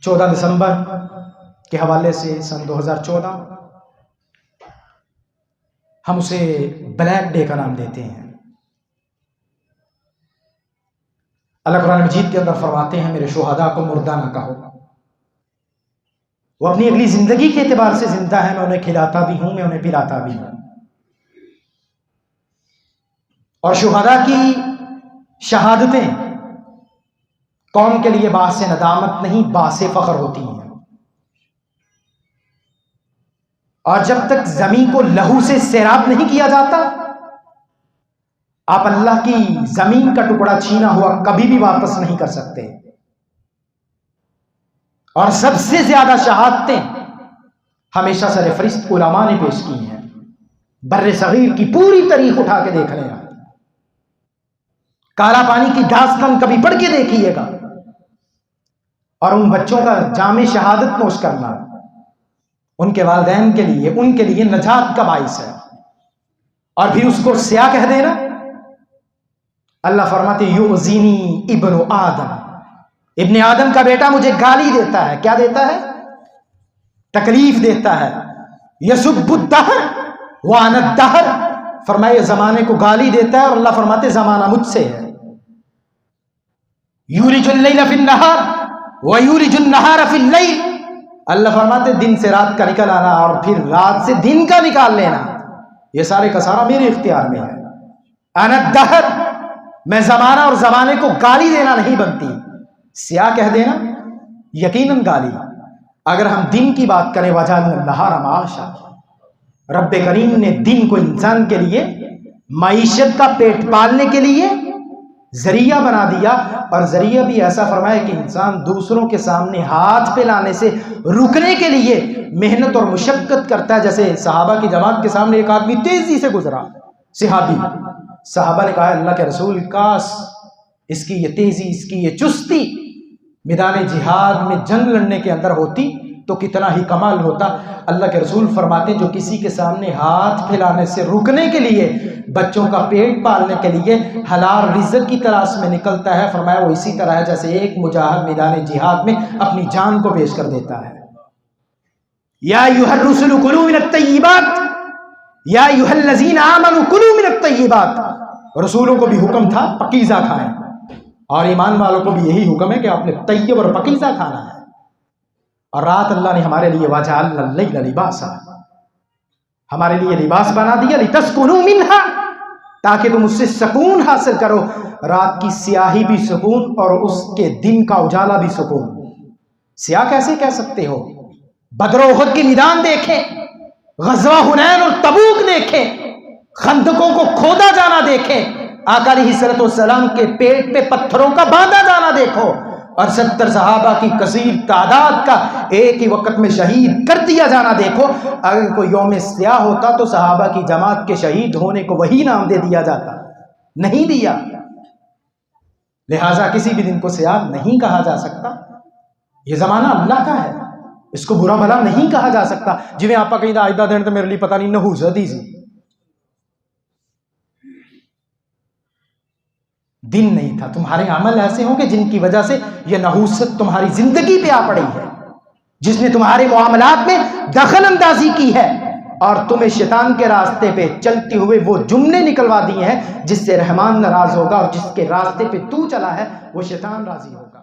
14 دسمبر کے حوالے سے سن 2014 ہم اسے بلیک ڈے کا نام دیتے ہیں۔ اللہ قرآن مجید کے اندر فرماتے ہیں میرے شہداء کو مردہ نہ کہو، وہ اپنی اگلی زندگی کے اعتبار سے زندہ ہے، میں انہیں کھلاتا بھی ہوں، میں انہیں پلاتا بھی ہوں۔ اور شہداء کی شہادتیں قوم کے لیے باعث ندامت نہیں، باعث فخر ہوتی ہیں۔ اور جب تک زمین کو لہو سے سیراب نہیں کیا جاتا، آپ اللہ کی زمین کا ٹکڑا چھینا ہوا کبھی بھی واپس نہیں کر سکتے۔ اور سب سے زیادہ شہادتیں ہمیشہ سر فہرست علماء نے پیش کی ہیں۔ بر صغیر کی پوری تاریخ اٹھا کے دیکھ لیں آپ، کالا پانی کی داستان کبھی پڑھ کے دیکھیے گا، اور ان بچوں کا جام شہادت نوش کرنا ان کے والدین کے لیے، ان کے لیے نجات کا باعث ہے۔ اور پھر اس کو سیاہ کہہ دینا، اللہ فرماتے یؤذینی ابن آدم، ابن آدم کا بیٹا مجھے گالی دیتا ہے۔ کیا دیتا ہے؟ تکلیف دیتا ہے۔ یسب الدہر وانا الدہر، فرمائے زمانے کو گالی دیتا ہے، اور اللہ فرماتے زمانہ مجھ سے ہے۔ یولج اللیل فی النہار ویولج النہار فی اللیل، اللہ فرماتے دن سے رات کا نکل آنا اور پھر رات سے دن کا نکال لینا، یہ سارے کا سارا میرے اختیار میں ہے۔ انا الدہر، میں زمانہ اور زمانے کو گالی دینا نہیں بنتی۔ سیاہ کہہ دینا یقیناً گالی۔ اگر ہم دن کی بات کریں وجعلنا النہار معاشا، رب کریم نے دن کو انسان کے لیے معیشت کا پیٹ پالنے کے لیے ذریعہ بنا دیا، اور ذریعہ بھی ایسا فرمایا کہ انسان دوسروں کے سامنے ہاتھ پھیلانے سے رکنے کے لیے محنت اور مشقت کرتا ہے۔ جیسے صحابہ کی جماعت کے سامنے ایک آدمی تیزی سے گزرا، صحابی، صحابہ نے کہا اللہ کے رسول، کاش اس کی یہ تیزی، اس کی یہ چستی میدان جہاد میں جنگ لڑنے کے اندر ہوتی تو کتنا ہی کمال ہوتا۔ اللہ کے رسول فرماتے ہیں جو کسی کے سامنے ہاتھ پھیلانے سے رکنے کے لیے، بچوں کا پیٹ پالنے کے لیے حلال رزق کی تلاش میں نکلتا ہے، فرمایا وہ اسی طرح ہے جیسے ایک مجاہد میدان جہاد میں اپنی جان کو پیش کر دیتا ہے۔ یا ایھا الرسل کلوا من الطیبات، یا ایھا الذین آمنوا کلوا من الطیبات، رسولوں کو بھی حکم تھا پاکیزہ کھائیں، اور ایمان والوں کو بھی یہی حکم ہے کہ آپ نے طیب اور پاکیزہ کھانا ہے۔ اور رات اللہ نے ہمارے لیے وجعلنا اللیل لباسا، ہمارے لیے لباس بنا دیا، لتسکنوا منہا، تاکہ تم اس سے سکون حاصل کرو۔ رات کی سیاہی بھی سکون اور اس کے دن کا اجالا بھی سکون۔ سیاہ کیسے کہہ سکتے ہو؟ بدر و احد کی میدان دیکھیں، غزوہ حنین اور تبوک دیکھیں، خندقوں کو کھودا جانا دیکھیں، آقا علیہ الصلوۃ والسلام کے پیٹ پہ پتھروں کا باندھا جانا دیکھو، اور 70 صحابہ کی کثیر تعداد کا ایک ہی وقت میں شہید کر دیا جانا دیکھو۔ اگر کوئی یوم سیاہ ہوتا تو صحابہ کی جماعت کے شہید ہونے کو وہی نام دے دیا جاتا، نہیں دیا۔ لہٰذا کسی بھی دن کو سیاہ نہیں کہا جا سکتا، یہ زمانہ اللہ کا ہے، اس کو برا بھلا نہیں کہا جا سکتا۔ جویں آپ کہیں آئندہ دن تو میرے لیے پتہ نہیں نحوس حدیث دن نہیں تھا، تمہارے عمل ایسے ہوں کہ جن کی وجہ سے یہ نحوست تمہاری زندگی پہ آ پڑی ہے، جس نے تمہارے معاملات میں دخل اندازی کی ہے، اور تمہیں شیطان کے راستے پہ چلتے ہوئے وہ جملے نکلوا دیے ہیں جس سے رحمان ناراض ہوگا، اور جس کے راستے پہ تو چلا ہے وہ شیطان راضی ہوگا۔